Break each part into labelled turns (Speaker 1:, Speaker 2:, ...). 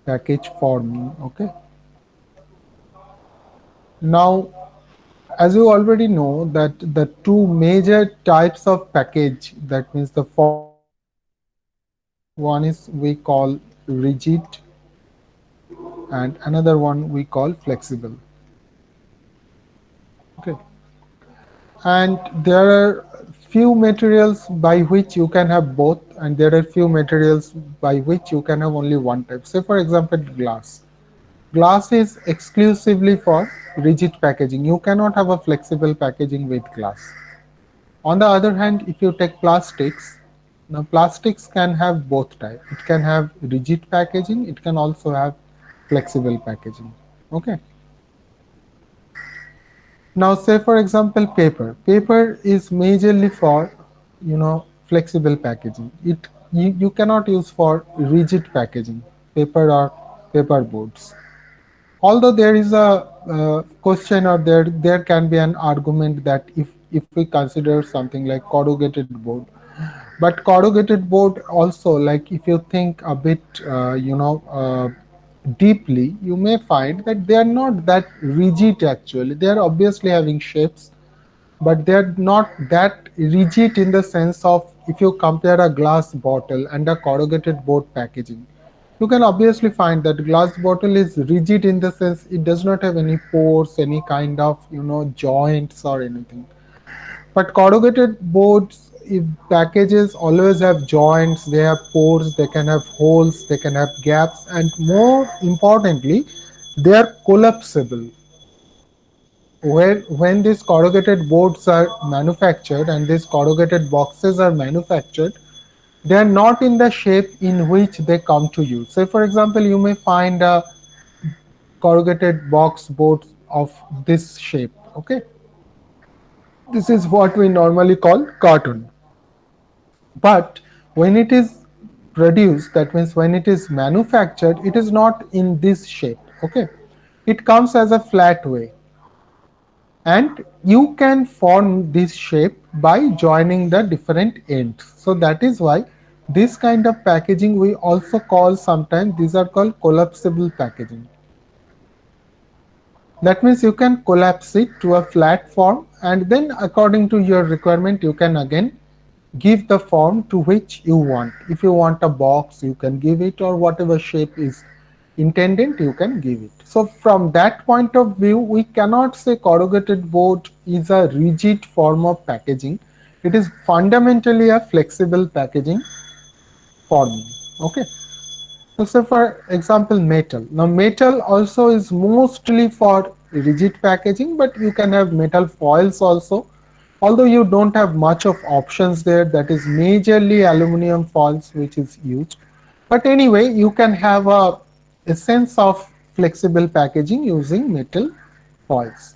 Speaker 1: package forming. Okay. Now, as you already know that the two major types of package, that means the form of package, one is we call rigid and another one we call flexible. Okay. And there are few materials by which you can have both, and there are few materials by which you can have only one type. Say for example glass. Glass is exclusively for rigid packaging. You cannot have a flexible packaging with glass. On the other hand, if you take plastics, now plastics can have both type. It can have rigid packaging, it can also have flexible packaging. Okay. Now say for example paper. Paper is majorly for flexible packaging. You cannot use for rigid packaging, paper or paper boards. Although there is a question, or there can be an argument that if we consider something like corrugated board, but corrugated board also, like if you think a bit deeply, you may find that they are not that rigid. Actually they are obviously having shapes, but they're not that rigid in the sense of, if you compare a glass bottle and a corrugated board packaging, you can obviously find that glass bottle is rigid in the sense it does not have any pores, any kind of joints or anything. But corrugated boards, if packages always have joints, they have pores, they can have holes, they can have gaps, and more importantly, they are collapsible. When these corrugated boards are manufactured and these corrugated boxes are manufactured, they are not in the shape in which they come to you. Say for example, you may find a corrugated box board of this shape. Okay, this is what we normally call carton. But when it is produced, that means when it is manufactured, it is not in this shape. Okay, it comes as a flat way, and you can form this shape by joining the different ends. So that is why this kind of packaging we also call, sometimes these are called collapsible packaging. That means you can collapse it to a flat form, and then according to your requirement you can again give the form to which you want. If you want a box, you can give it, or whatever shape is intended, you can give it. So from that point of view, we cannot say corrugated board is a rigid form of packaging. It is fundamentally a flexible packaging forming. Okay. So say for example metal. Now metal also is mostly for rigid packaging, but you can have metal foils also. Although you don't have much of options there, that is majorly aluminum foils which is used. But anyway, you can have a sense of flexible packaging using metal foils.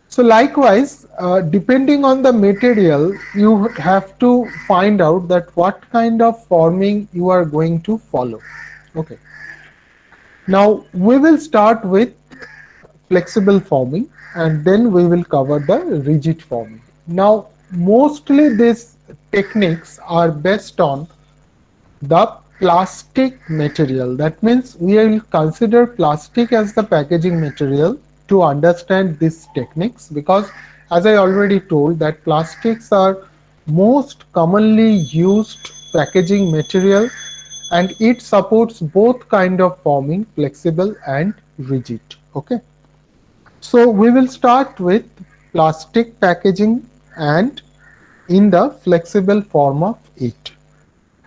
Speaker 1: So likewise, depending on the material, you have to find out that what kind of forming you are going to follow. Okay. Now we will start with flexible forming, and then we will cover the rigid forming. Now mostly these techniques are based on the plastic material. That means we will consider plastic as the packaging material to understand these techniques, because as I already told that plastics are most commonly used packaging material, and it supports both kind of forming, flexible and rigid. Okay. So we will start with plastic packaging and in the flexible form of it.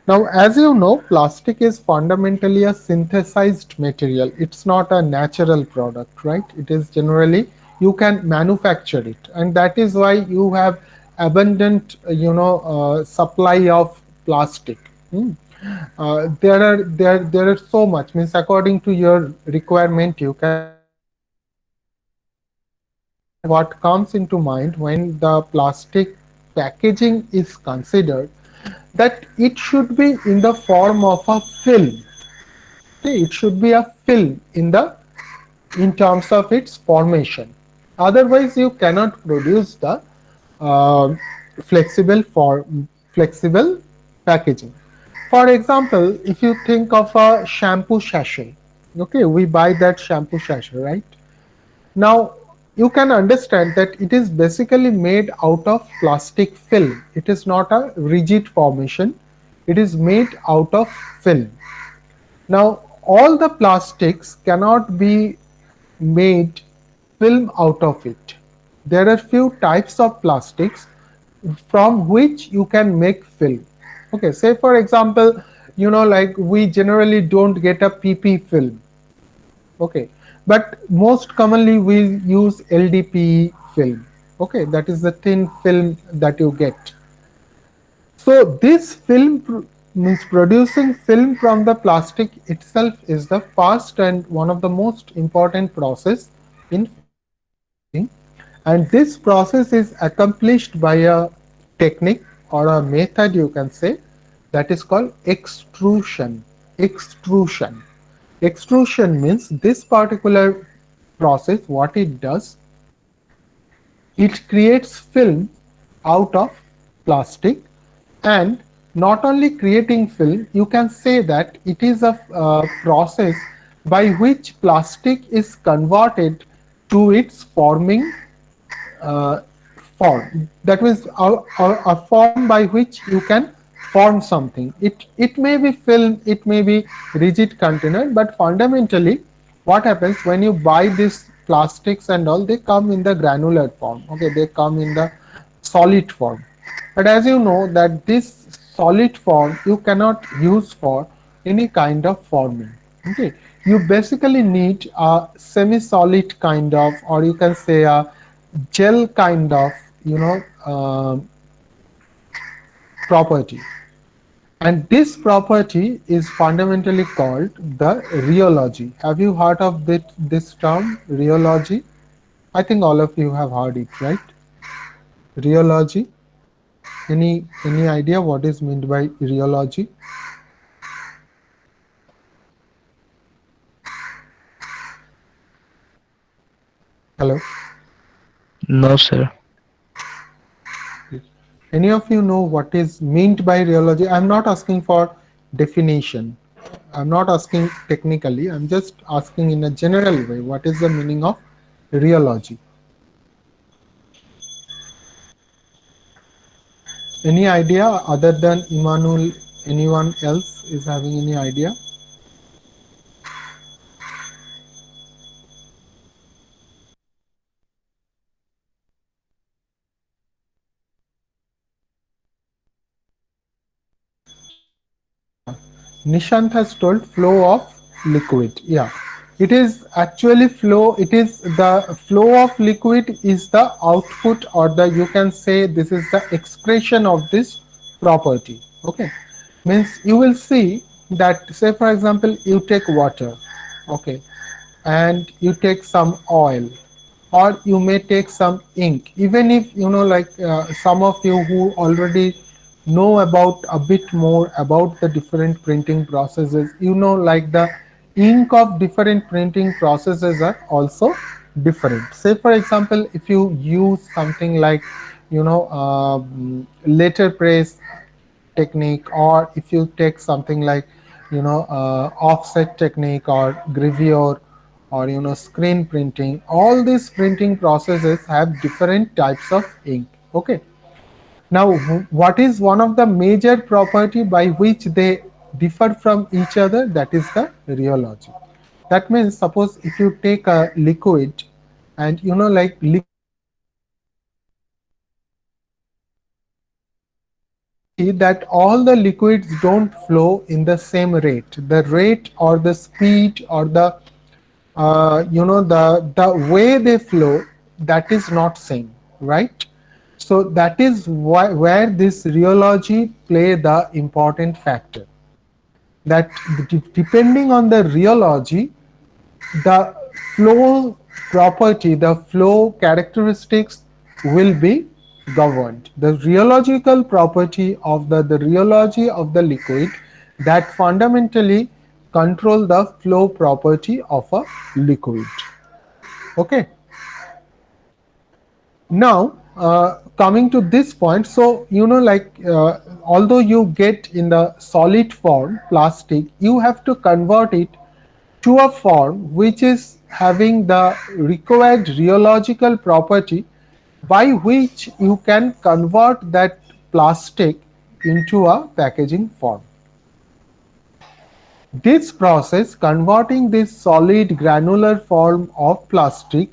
Speaker 1: Now, as you know, plastic is fundamentally a synthesized material. It's not a natural product, right? It is generally, you can manufacture it, and that is why you have abundant, supply of plastic. Hmm. There are so much. Means according to your requirement, you can manufacture it. And what comes into mind when the plastic packaging is considered, that it should be in the form of a film. Okay, it should be a film in terms of its formation. Otherwise, you cannot produce the uh, flexible packaging. For example, if you think of a shampoo sachet, okay, we buy that shampoo sachet, right? Now, you can understand that it is basically made out of plastic film. It is not a rigid formation, it is made out of film. Now, all the plastics cannot be made film out of it. There are few types of plastics from which you can make film. Okay, say for example, like we generally don't get a PP film. Okay, but most commonly we use LDPE film. Okay, that is the thin film that you get. So this means producing film from the plastic itself is the first and one of the most important process in film making, and this process is accomplished by a technique or a method, you can say, that is called extrusion. Extrusion. Extrusion means this particular process, what it does, it creates film out of plastic, and not only creating film, you can say that it is a process by which plastic is converted to its forming uh, form. That means a form by which you can form something. It may be film, it may be rigid container, but fundamentally what happens when you buy these plastics and all, they come in the granular form. Okay, they come in the solid form. But as you know that this solid form you cannot use for any kind of forming. Okay, you basically need a semi-solid kind of, or you can say a gel kind of, property. And this property is fundamentally called the rheology. Have you heard of this term, rheology? I think all of you have heard it, right? Rheology. Any idea what is meant by rheology? Hello.
Speaker 2: No, sir.
Speaker 1: Any of you know what is meant by rheology? I'm not asking for definition. I'm not asking technically. I'm just asking in a general way. What is the meaning of rheology? Any idea other than Immanuel? Anyone else is having any idea? Yeah, Nishant has told flow of liquid. Yeah, it is actually flow. It is the flow of liquid is the output, or the, you can say, this is the expression of this property. Okay, means you will see that, say for example, you take water. Okay, and you take some oil, or you may take some ink. Even if like some of you who already know about a bit more about the different printing processes, like the ink of different printing processes are also different. Say for example, if you use something like letterpress technique, or if you take something like offset technique or gravure, or screen printing, all these printing processes have different types of ink. Okay, now what is one of the major property by which they differ from each other? That is the rheology. That means, suppose if you take a liquid, and like liquid you will see that all the liquids don't flow in the same rate. The rate or the speed or the the way they flow, that is not same, right? So that is why where this rheology play the important factor. That depending on the rheology, the flow property, the flow characteristics will be governed. The rheological property of the rheology of the liquid, that fundamentally control the flow property of a liquid. Okay. Now coming to this point, so although you get in the solid form plastic, you have to convert it to a form which is having the required rheological property by which you can convert that plastic into a packaging form. This process, converting this solid granular form of plastic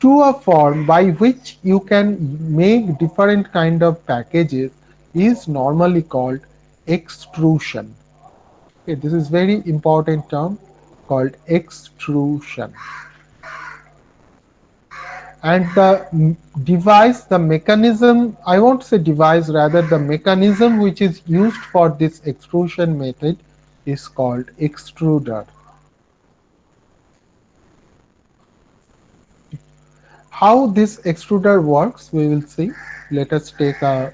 Speaker 1: to a form by which you can make different kind of packages, is normally called extrusion. Okay, this is very important term called extrusion. And the device, the mechanism, I won't say device, rather the mechanism which is used for this extrusion method is called extruder. How this extruder works, we will see. Let us take a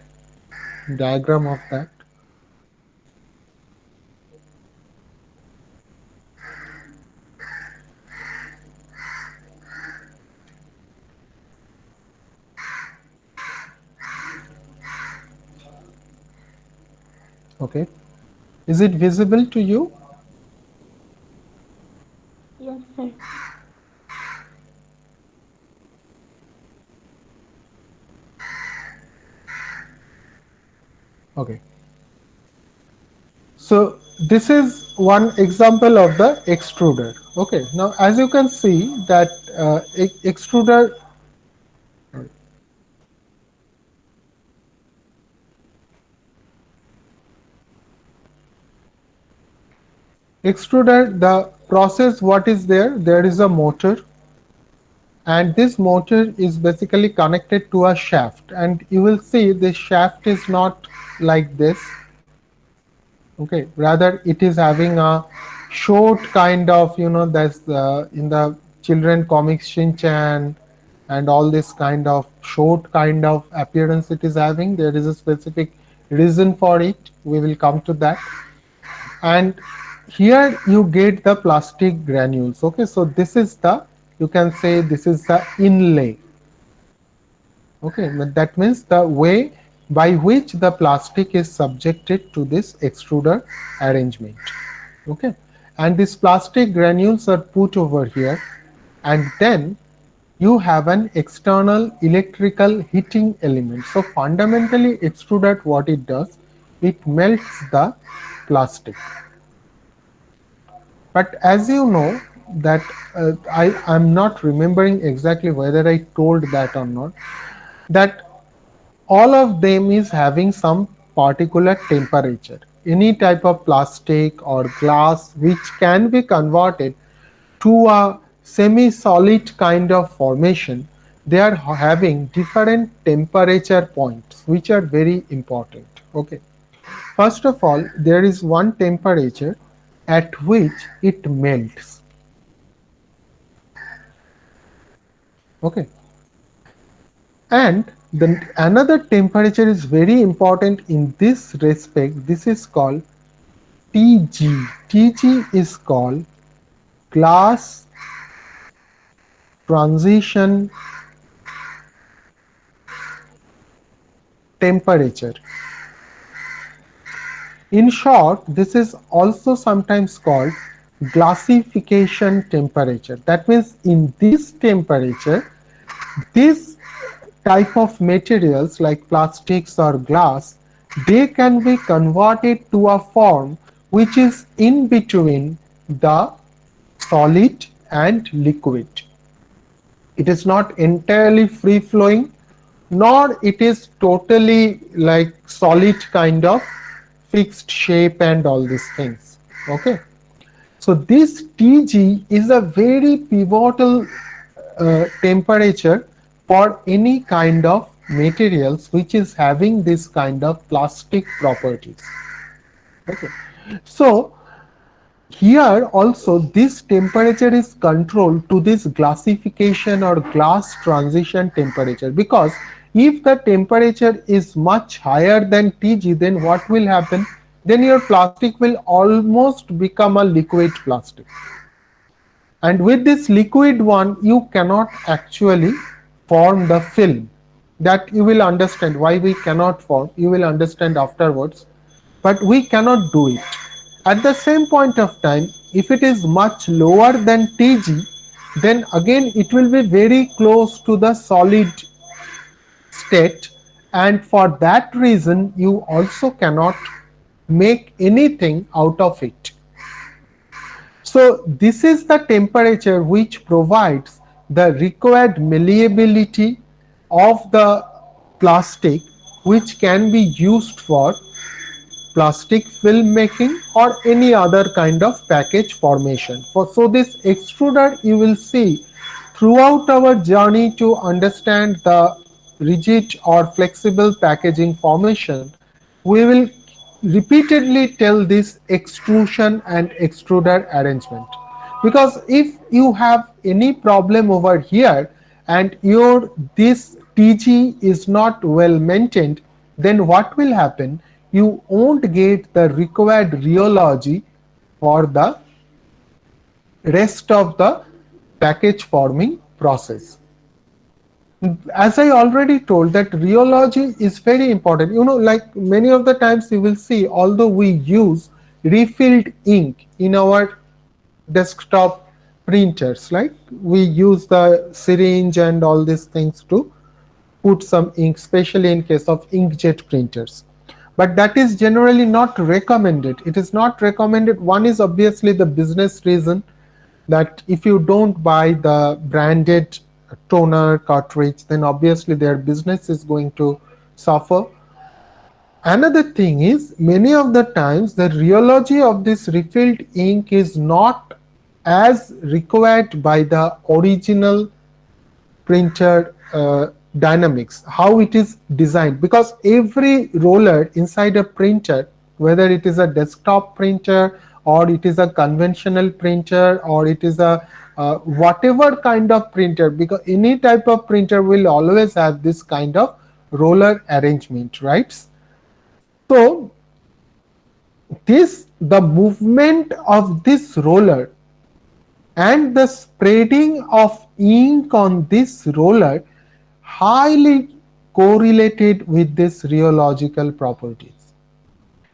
Speaker 1: diagram of that. Okay. Is it visible to you?
Speaker 3: Yes, sir.
Speaker 1: Okay. So this is one example of the extruder. Okay. Now, as you can see that extruder, the process, what is there? There is a motor, and this motor is basically connected to a shaft, and you will see this shaft is not like this. Okay, rather it is having a short kind of, that's in the children comics Shinchan and all this kind of short kind of appearance it is having. There is a specific reason for it, we will come to that. And here you get the plastic granules. Okay, so this is the, you can say this is the inlay. Okay, but that means the way by which the plastic is subjected to this extruder arrangement. Okay, and these plastic granules are put over here, and then you have an external electrical heating element. So fundamentally extruder, what it does, it melts the plastic. But as you know that I'm not remembering exactly whether I told that or not, that all of them is having some particular temperature. Any type of plastic or glass which can be converted to a semi-solid kind of formation, they are having different temperature points which are very important. Okay. First of all, there is one temperature at which it melts. Okay. And then another temperature is very important in this respect. This is called TG. TG is called glass transition temperature. In short, this is also sometimes called glassification temperature. That means in this temperature, this type of materials like plastics or glass, they can be converted to a form which is in between the solid and liquid. It is not entirely free flowing, nor it is totally like solid kind of fixed shape and all these things. Okay, so this TG is a very pivotal temperature for any kind of materials which is having this kind of plastic properties. Okay, so here also this temperature is controlled to this glassification or glass transition temperature, because if the temperature is much higher than TG, then what will happen? Then your plastic will almost become a liquid plastic. And with this liquid one, you cannot actually form the film. that you will understand why we cannot form, you will understand afterwards, but we cannot do it. At the same point of time, if it is much lower than Tg, then again it will be very close to the solid state, and for that reason you also cannot make anything out of it. So this is the temperature which provides the required malleability of the plastic, which can be used for plastic film making or any other kind of package formation. So this extruder, you will see throughout our journey to understand the rigid or flexible packaging formation, we will repeatedly tell this extrusion and extruder arrangement. Because if you have any problem over here and your this TG is not well maintained, then what will happen? You won't get the required rheology for the rest of the package forming process. As I already told, that rheology is very important. Like many of the times you will see, although we use refilled ink in our desktop printers, like we use the syringe and all these things to put some ink, especially in case of inkjet printers. But that is generally not recommended. It is not recommended. One is obviously the business reason, that if you don't buy the branded toner cartridge, then obviously their business is going to suffer. Another thing is, many of the times the rheology of this refilled ink is not as required by the original printer dynamics, how it is designed, because every roller inside a printer, whether it is a desktop printer or it is a conventional printer or it is a whatever kind of printer, because any type of printer will always have this kind of roller arrangement, right? So the movement of this roller and the spreading of ink on this roller highly correlated with this rheological properties.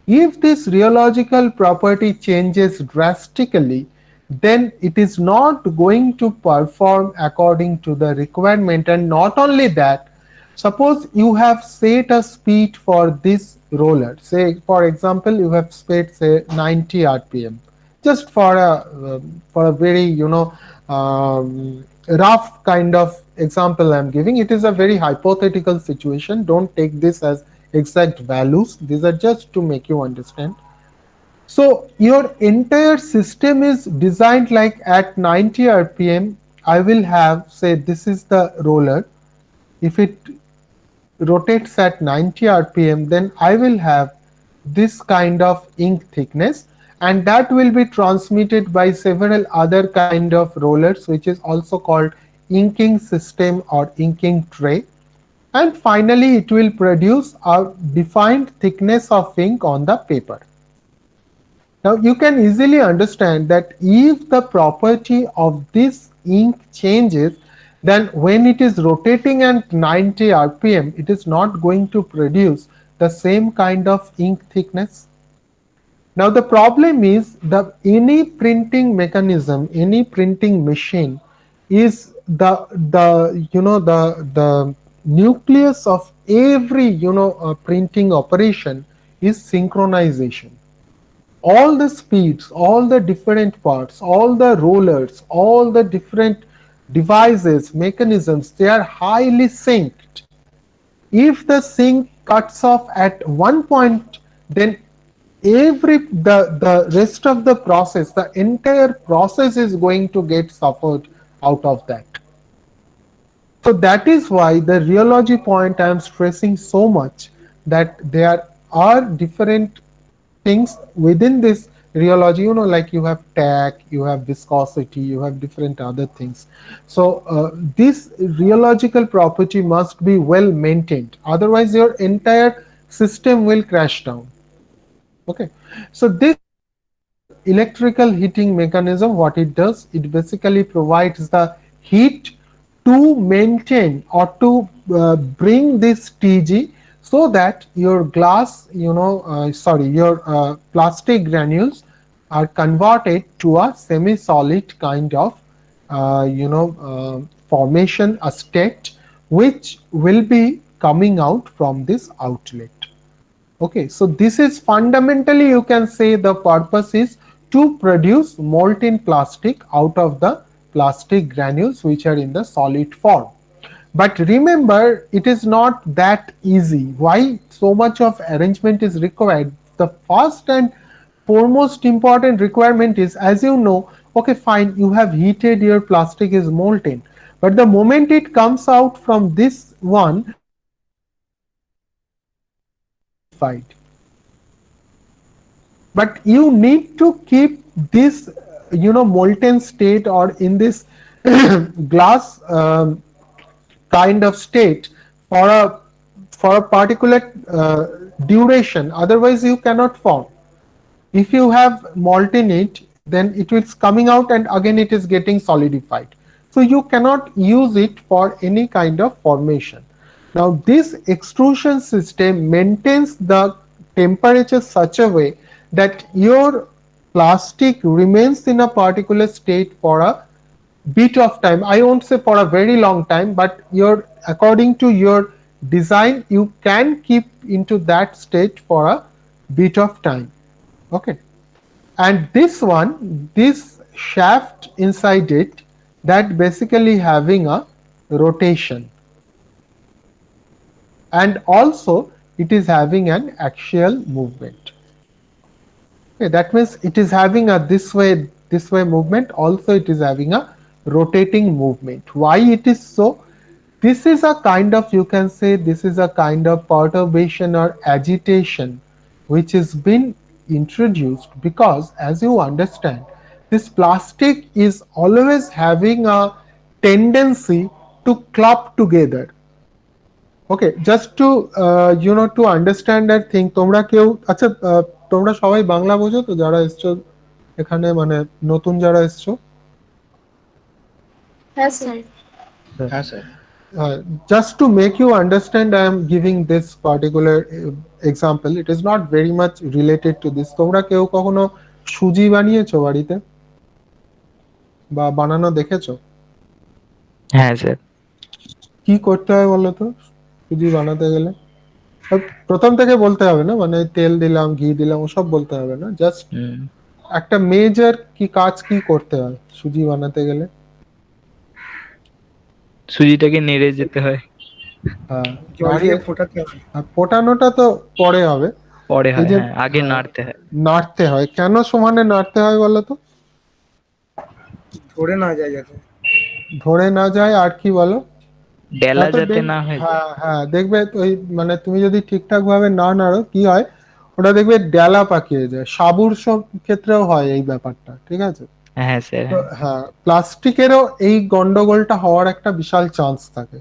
Speaker 1: If this rheological property changes drastically, then it is not going to perform according to the requirement. And not only that, suppose you have set a speed for this roller, say for example you have set say 90 rpm, just for a very rough kind of example I'm giving. It is a very hypothetical situation, don't take this as exact values, these are just to make you understand. So your entire system is designed like at 90 rpm I will have, say this is the roller, if it rotates at 90 rpm, then I will have this kind of ink thickness, and that will be transmitted by several other kind of rollers, which is also called inking system or inking tray. And finally it will produce a defined thickness of ink on the paper. Now you can easily understand that if the property of this ink changes, then when it is rotating at 90 rpm, it is not going to produce the same kind of ink thickness. Now the problem is that any printing mechanism, any printing machine is the nucleus of every printing operation is synchronization. All the speeds, all the different parts, all the rollers, all the different devices, mechanisms, they are highly synced. If the sync cuts off at one point, then the rest of the process, the entire process is going to get suffered out of that. So that is why the rheology point I am stressing so much, that there are different things within this rheology, like you have tack, you have viscosity, you have different other things. So this rheological property must be well maintained, otherwise your entire system will crash down. Okay, so this electrical heating mechanism, what it does, it basically provides the heat to maintain or to bring this TG so that your glass, your plastic granules are converted to a semi-solid kind of, formation, a state, which will be coming out from this outlet. Okay, so this is fundamentally, you can say, the purpose is to produce molten plastic out of the plastic granules which are in the solid form. But remember, it is not that easy. Why so much of arrangement is required? The first and foremost important requirement is, as you know, okay, fine, you have heated, your plastic is molten. But the moment it comes out from this one, it will become solidified. But you need to keep this, molten state or in this glass kind of state for a particular duration, otherwise you cannot form. If you have molten it, then it is coming out and again it is getting solidified, so you cannot use it for any kind of formation. Now this extrusion system maintains the temperature such a way that your plastic remains in a particular state for a bit of time. I won't say for a very long time, but your, according to your design, you can keep into that state for a bit of time. Okay, and this one, this shaft inside it, that basically having a rotation, and also it is having an axial movement. Okay, that means it is having a this way movement, also it is having a rotating movement. Why it is so? This is a kind of, you can say, this is a kind of perturbation or agitation which has been introduced because, as you understand, this plastic is always having a tendency to clump together. Okay, just to to understand that thing, তোমরা কেউ আচ্ছা, তোমরা সবাই বাংলা বোঝো তো যারা এসছো এখানে, মানে নতুন যারা এসছো?
Speaker 3: হ্যাঁ স্যার।
Speaker 1: হ্যাঁ।
Speaker 2: হ্যাঁ sir.
Speaker 1: Just to make you understand, I am giving this particular example. It is not very much related to this. তোমরা কেউ কখনো সুজি বানিয়েছো বাড়িতে বা বানানো দেখেছো?
Speaker 2: হ্যাঁ স্যার।
Speaker 1: কি করতে হয় বলো তো সুজি বানাতে গেলে? প্রথম থেকে বলতে হবে না, মানে তেল দিলাম, ঘি দিলাম, ওসব বলতে হবে না। জাস্ট একটা মেজর কি কাজ কি করতে হয় সুজি বানাতে গেলে?
Speaker 2: সুজিটাকে নেড়ে যেতে হয়।
Speaker 1: হ্যাঁ,
Speaker 4: জল দিয়ে ফোটাতে হবে।
Speaker 1: ফোটানোটা তো পরে হবে,
Speaker 2: পরে
Speaker 1: এই
Speaker 2: হয়,
Speaker 1: যে
Speaker 2: হ্যাঁ, আগে নাড়তে হয়।
Speaker 1: নাড়তে হয়। কেন সমানে নাড়তে হয় বলো তো?
Speaker 4: ধরে না যায় যাতে।
Speaker 1: ধরে না যায়, আর কি বলো?
Speaker 2: ডেলা যাতে না হয়।
Speaker 1: হ্যাঁ হ্যাঁ, দেখবে ওই, মানে তুমি যদি ঠিকঠাক ভাবে না নাড়ো, কি হয় ওটা দেখবে ডেলা পাকিয়ে যায়। সাবুর সব ক্ষেত্রেও হয় এই ব্যাপারটা, ঠিক আছে?
Speaker 2: হ্যাঁ স্যার।
Speaker 1: তো হ্যাঁ, প্লাস্টিকেরও এই গন্ডগোলটা হওয়ার একটা বিশাল চান্স থাকে,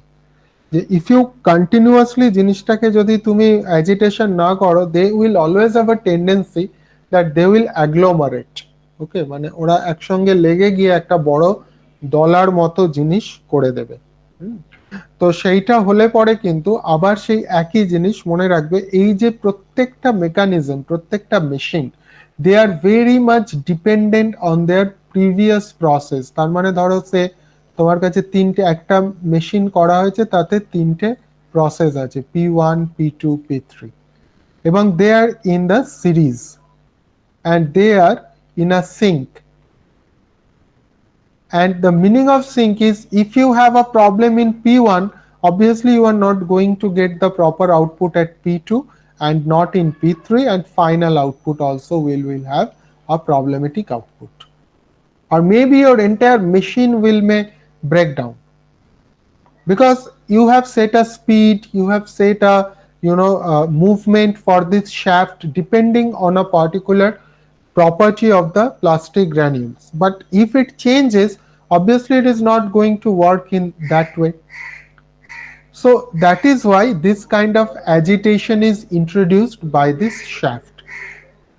Speaker 1: যে ইফ ইউ কন্টিনিউয়াসলি জিনিসটাকে যদি তুমি অ্যাজিটেশন না করো, they will always have a tendency that they will agglomerate. Okay, মানে ওরা একসঙ্গে লেগে গিয়ে একটা বড় দলার মতো জিনিস করে দেবে। তো সেইটা হলে পরে কিন্তু আবার সেই একই জিনিস মনে রাখবে, এই যে প্রত্যেকটা মেকানিজম, প্রত্যেকটা machine, they are very much dependent on their previous process. তার মানে ধরো সে তোমার কাছে তিনটে, একটা মেশিন করা হয়েছে, তাতে তিনটে প্রসেস আছে, P1, P2, P3, এবং they are in the series and they are in a sync. And the meaning of sync is, if you have a problem in P1, obviously you are not going to get the proper output at P2 and not in P3, and final output also will have a problematic output, or maybe your entire machine may break down because you have set a speed, you have set a movement for this shaft depending on a particular property of the plastic granules. But if it changes, obviously it is not going to work in that way. So that is why this kind of agitation is introduced by this shaft.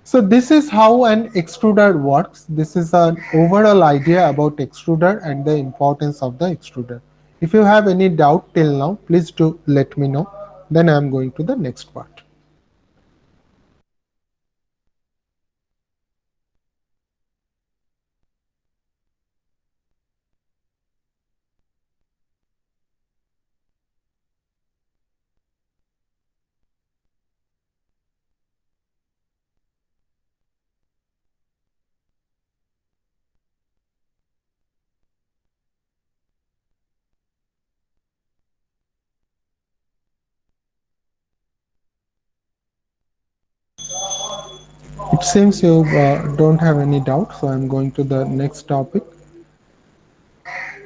Speaker 1: So this is how an extruder works. This is an overall idea about extruder and the importance of the extruder. If you have any doubt till now, please do let me know. Then I am going to the next part. It seems you don't have any doubt, so I'm going to the next topic.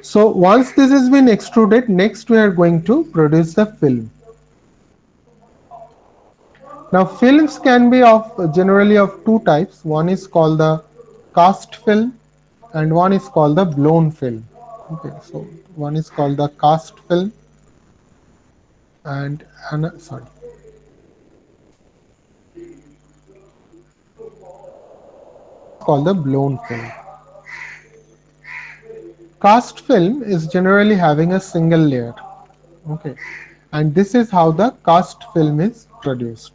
Speaker 1: So once this has been extruded, next we are going to produce the film. Now films can be of generally of two types. One is called the cast film and one is called the blown film. Okay, so one is called the cast film and sorry, called the blown film. Cast film is generally having a single layer. Okay, and this is how the cast film is produced.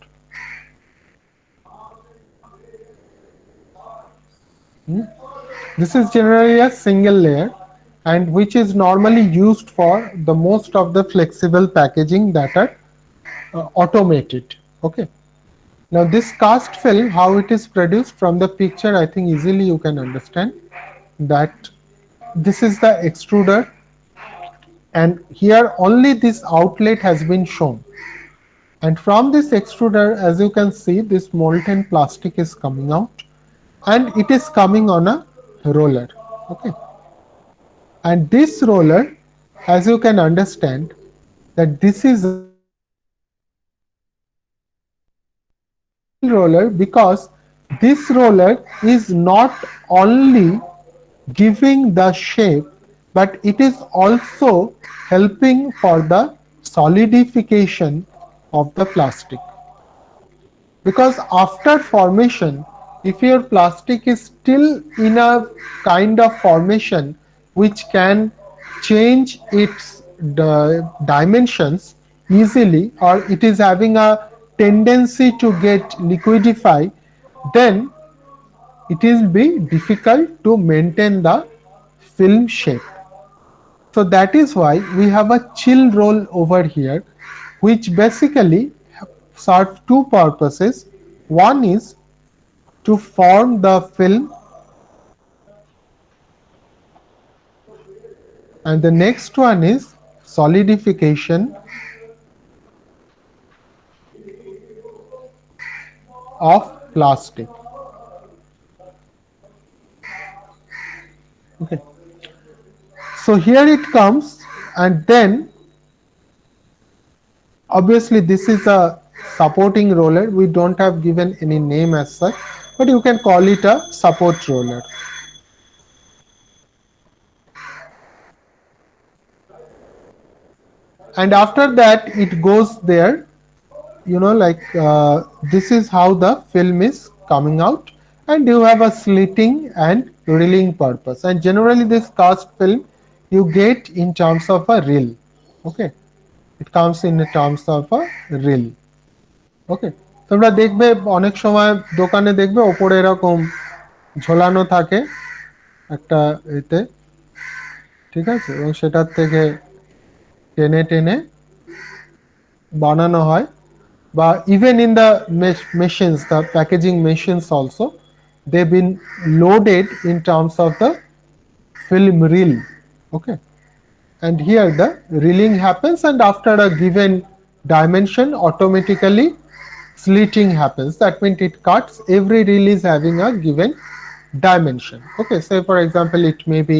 Speaker 1: This is generally a single layer and which is normally used for the most of the flexible packaging that are automated. Okay. Now this cast film, how it is produced from the picture, I think easily you can understand that this is the extruder and here only this outlet has been shown. And from this extruder, as you can see, this molten plastic is coming out and it is coming on a roller. Okay. And this roller, as you can understand, that this is a steel roller because this roller is not only giving the shape but it is also helping for the solidification of the plastic. Because after formation, if your plastic is still in a kind of formation which can change its dimensions easily or it is having a tendency to get liquidify, then it will be difficult to maintain the film shape. So that is why we have a chill roll over here, which basically serve two purposes. One is to form the film and the next one is solidification of plastic. Okay. So here it comes and then obviously this is a supporting roller. We don't have given any name as such, but you can call it a support roller. And after that it goes there, you know, like this is how the film is coming out and you have a slitting and reeling purpose, and generally this cast film you get in terms of a reel. Okay, it comes in terms of a reel. ওকে, তোমরা দেখবে অনেক সময় দোকানে দেখবে ওপরে এরকম ঝোলানো থাকে একটা এতে, ঠিক আছে, এবং সেটার থেকে টেনে টেনে বানানো হয়, বা even in the machines, the packaging machines also, they've been loaded in terms of the film reel. Okay, and here the reeling happens and after a given dimension automatically slitting happens. That means it cuts, every reel is having a given dimension. Okay, say for example it may be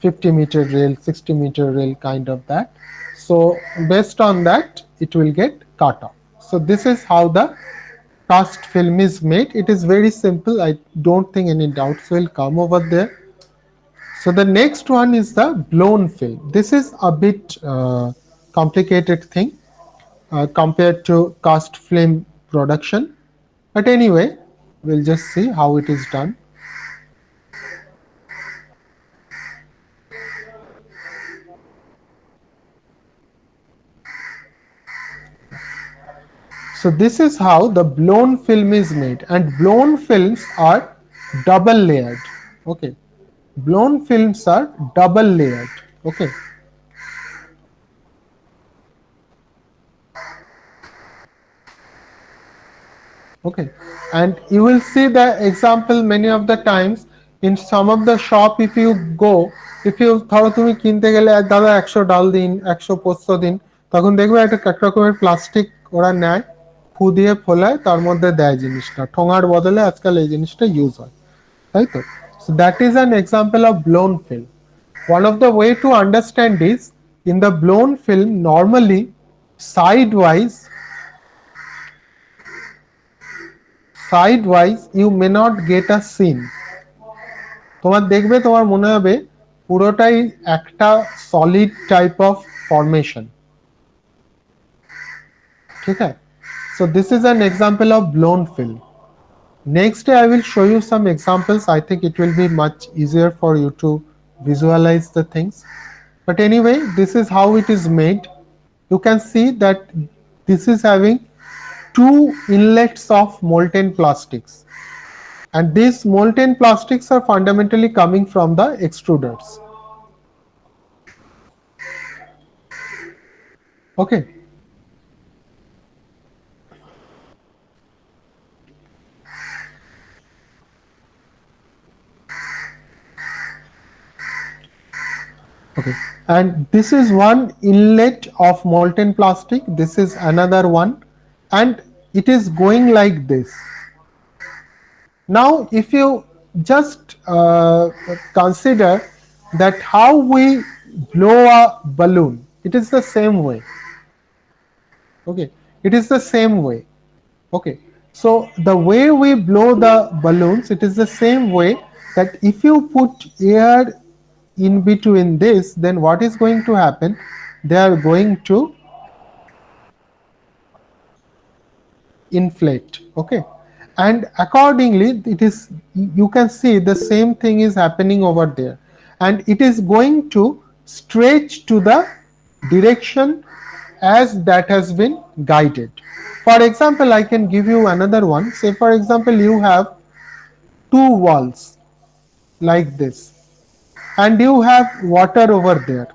Speaker 1: 50-meter reel, 60-meter reel, kind of that. So based on that it will get cut off. So this is how the cast film is made. It is very simple. I don't think any doubts will come over there. So the next one is the blown film. This is a bit complicated thing compared to cast film production. But anyway, we'll just see how it is done. So this is how the blown film is made, and blown films are double layered. Okay, blown films are double layered. Okay. Okay, and you will see the example many of the times in some of the shop. If you go, if you ধরো তুমি কিনতে গেলে দাদা 100 ডাল দিন 100 পোস্ত দিন, তখন দেখবে একটা এক রকমের প্লাস্টিক ওরা নেয়, ফু দিয়ে ফোলায়, তার মধ্যে দেয় জিনিসটা, ঠোঙার বদলে আজকাল এই জিনিসটা ইউজ হয়, তাই তো? So that is an example of blown film. One of the way to understand is, in the blown film normally sidewise you may not get a scene. তোমার দেখবে তোমার মনে হবে পুরোটাই একটা সলিড টাইপ অফ ফরমেশন, ঠিক আছে? So this is an example of blown film. Next I will show you some examples. I think it will be much easier for you to visualize the things. But anyway, this is how it is made. You can see that this is having two inlets of molten plastics, and these molten plastics are fundamentally coming from the extruders. Okay. Okay, and this is one inlet of molten plastic, this is another one, and it is going like this. Now if you just consider that how we blow a balloon, it is the same way. Okay, it is the same way. Okay, so the way we blow the balloons, it is the same way, that if you put air in between this, then what is going to happen? They are going to inflate. Okay, and accordingly it is, you can see the same thing is happening over there, and it is going to stretch to the direction as that has been guided. For example, I can give you another one. Say for example, you have two walls like this, and you have water over there.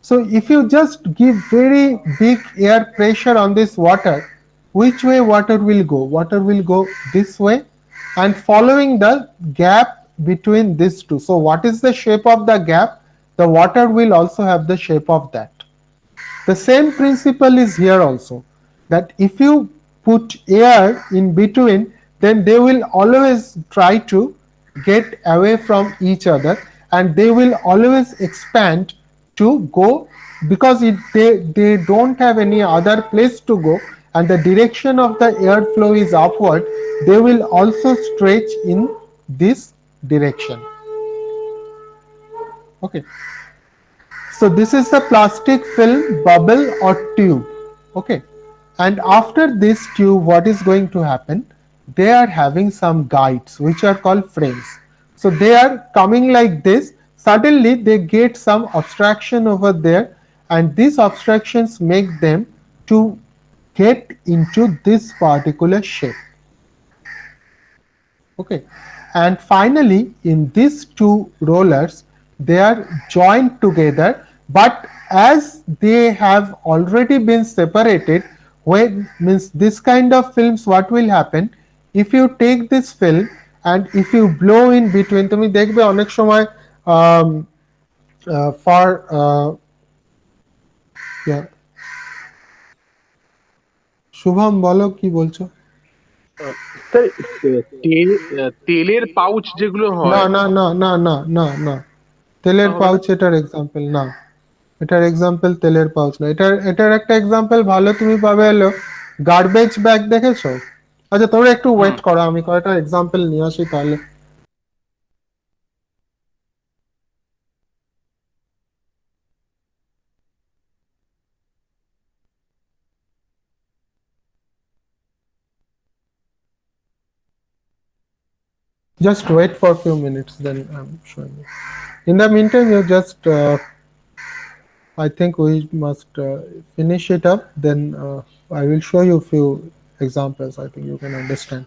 Speaker 1: So if you just give very big air pressure on this water, which way water will go? Water will go this way, and following the gap between these two. So what is the shape of the gap? The water will also have the shape of that. The same principle is here also, that if you put air in between, then they will always try to get away from each other, and they will always expand to go, because they don't have any other place to go, and the direction of the airflow is upward. They will also stretch in this direction. Okay. So this is the plastic film bubble or tube. Okay, and after this tube, what is going to happen? They are having some guides which are called frames. So they are coming like this. Suddenly they get some obstruction over there, and these obstructions make them to get into this particular shape. Okay, and finally in these two rollers, they are joined together, but as they have already been separated, when means this kind of films, what will happen, if you take this film and if you blow in between, তুমি দেখবে অনেক সময় for yeah. Shubham বলো কি বলছো?
Speaker 3: Sir তেলের pouch যেগুলো
Speaker 1: না
Speaker 3: হয়,
Speaker 1: না না না না না না, তেলের পাউচ এটার এক্সাম্পল না, এটার এক্সাম্পল তেলের পাউচ না, এটার একটা এক্সাম্পল ভালো তুমি পাবে হলো গার্বেজ ব্যাগ, দেখেছো? আচ্ছা তোমরা একটু ওয়েট করো, আমি কয়টা এক্সাম্পল নিয়ে আসি তাহলে। Just wait for a few minutes, then I'm showing you. In the meantime, you just I think we must finish it up. Then I will show you a few examples. I think you can understand.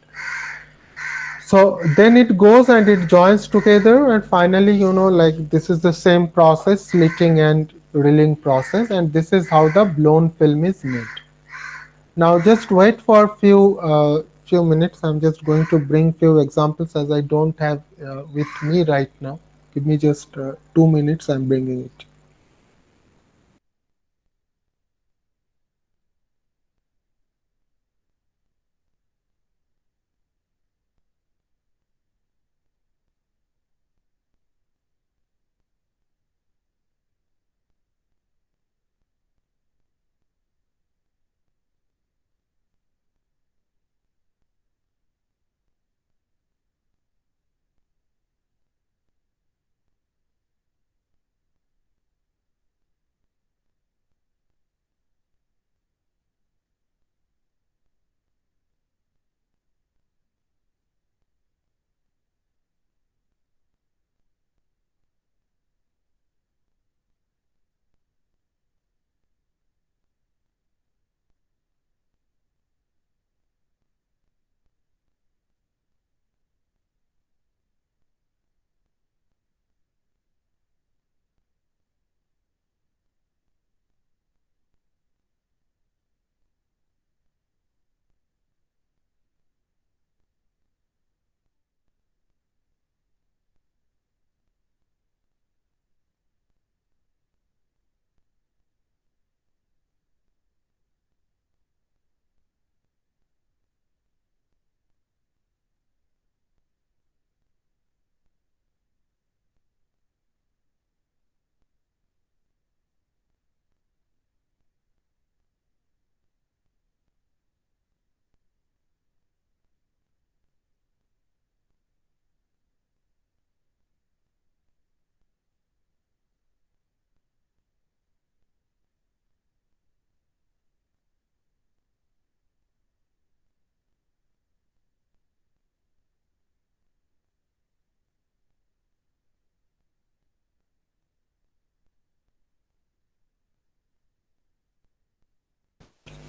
Speaker 1: So then it goes and it joins together, and finally, like this is the same process, slitting and rilling process, and this is how the blown film is made. Now just wait for a few minutes. I'm just going to bring few examples as I don't have with me right now. Give me just 2 minutes. I'm bringing it.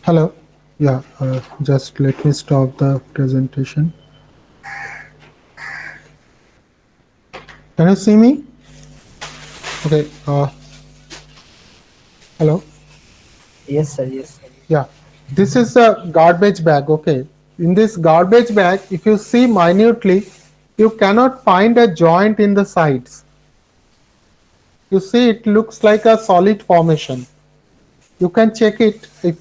Speaker 1: Hello. Yeah. Just let me stop the presentation. Can you see me? Okay. Hello.
Speaker 5: Yes, sir. Yes.
Speaker 1: Yeah. This is a garbage bag. Okay. In this garbage bag, if you see minutely, you cannot find a joint in the sides. You see, it looks like a solid formation. You can check it if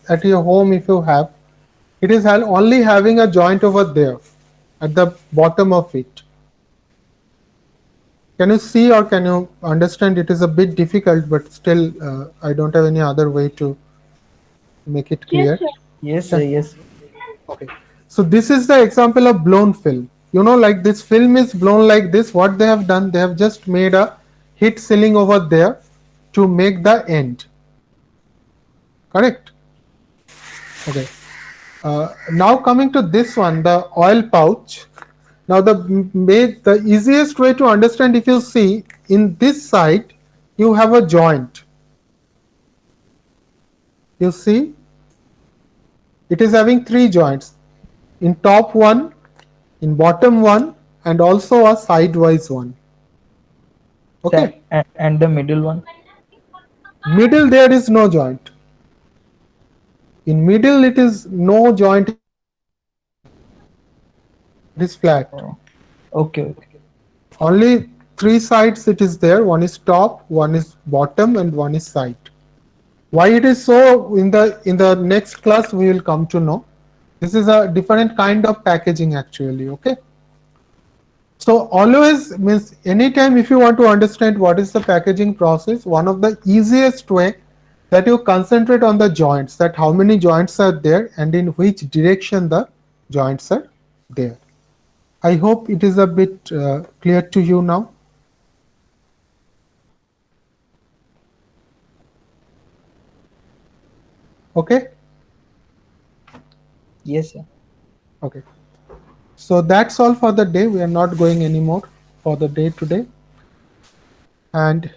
Speaker 1: at your home if you have. It is only having a joint over there at the bottom of it. Can you see or can you understand? It is a bit difficult, but still I don't have any other way to make it clear.
Speaker 5: Yes, sir. Yes.
Speaker 1: Okay. So this is the example of blown film. Like this film is blown like this. What they have done, they have just made a heat sealing over there to make the end. Correct? Okay. Now coming to this one, the oil pouch. Now the easiest way to understand, if you see in this side, you have a joint. You see, it is having three joints. In top one, in bottom one, and also a sidewise one. Okay.
Speaker 5: And the middle one.
Speaker 1: Middle there is no joint. In middle it is no joint. It is flat.
Speaker 5: Oh, okay. Okay.
Speaker 1: Only three sides it is there. One is top, one is bottom, and one is side. Why it is so, in the next class we will come to know. This is a different kind of packaging actually. Okay. So always means anytime if you want to understand what is the packaging process, one of the easiest way that you concentrate on the joints, that how many joints are there and in which direction the joints are there. I hope it is a bit clear to you now. Okay.
Speaker 5: Yes, sir.
Speaker 1: Okay. So that's all for the day. We are not going anymore for the day today. And